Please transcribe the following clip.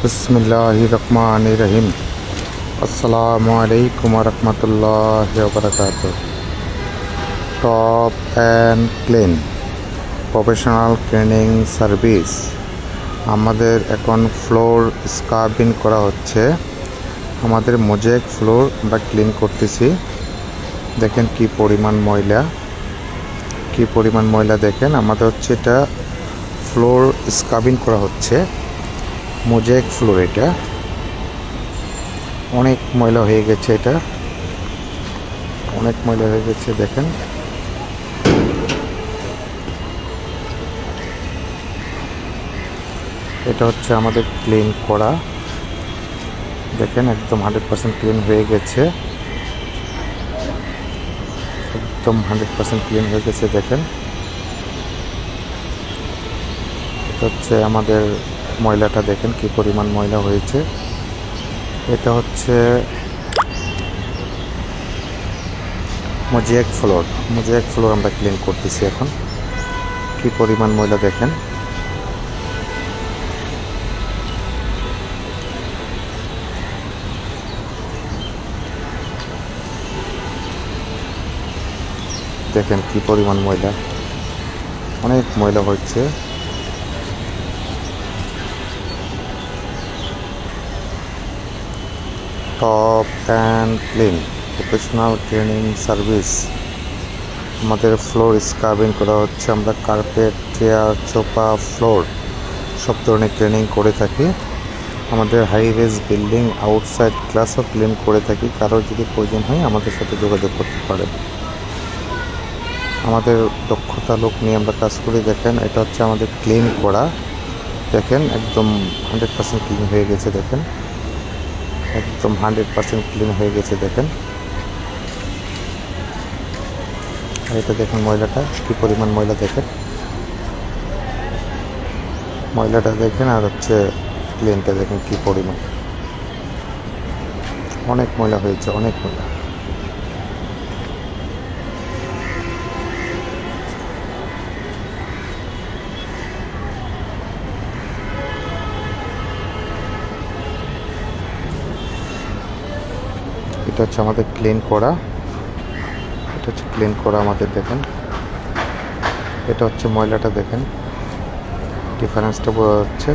बिस्मिल्लाहिर्रहमानिर्रहीम। अस्सलामु अलैकुम वरहमतुल्लाहि वबरकातुहू। Top and clean professional cleaning service. আমাদের এখন ফ্লোর স্ক্রাবিং করা হচ্ছে। আমাদের মোজাইক ফ্লোর আমরা ক্লিন করতেছি। দেখেন কি পরিমাণ ময়লা দেখেন। আমাদের হচ্ছে এটা ফ্লোর স্ক্রাবিং করা হচ্ছে, মোজাইক ফ্লোর। এটা অনেক ময়লা হয়ে গেছে, দেখেন। এটা হচ্ছে আমাদের ক্লিন করা, দেখেন একদম 100% ক্লিন হয়ে গেছে, দেখেন। এটা হচ্ছে আমাদের ময়লাটা, দেখেন কি পরিমাণ ময়লা হয়েছে। এটা হচ্ছে মোজাইক ফ্লোর আমরা ক্লিন করতেছি এখন। কি পরিমাণ ময়লা দেখেন। দেখেন কি পরিমাণ ময়লা, অনেক ময়লা হচ্ছে। Top and clean professional cleaning service. আমাদের ফ্লোর স্ক্রাবিং করা হচ্ছে। আমরা কার্পেট, চেয়ার, সোফা, ফ্লোর সব ধরনের ক্লিনিং করে থাকি। আমাদের হাই রেজ বিল্ডিং, আউটসাইড গ্লাসও ক্লিন করে থাকি। কারোর যদি প্রয়োজন হয় আমাদের সাথে যোগাযোগ করতে পারে। আমাদের দক্ষতা লোক নিয়ে আমরা কাজ করি। দেখেন এটা হচ্ছে আমাদের ক্লিন করা, দেখেন একদম 100% ক্লিন হয়ে গেছে, দেখেন একদম 100% ক্লিন হয়ে গেছে, দেখেন। আর এটা দেখুন ময়লাটা, কি পরিমাণ ময়লা দেখেন, আর হচ্ছে ক্লিনটা দেখেন কি পরিমাণ, অনেক ময়লা হয়েছে, অনেক ময়লা। এটা হচ্ছে আমাদের ক্লিন করা, আমাদের দেখেন। এটা হচ্ছে ময়লাটা, দেখেন ডিফারেন্সটা বোঝা যাচ্ছে।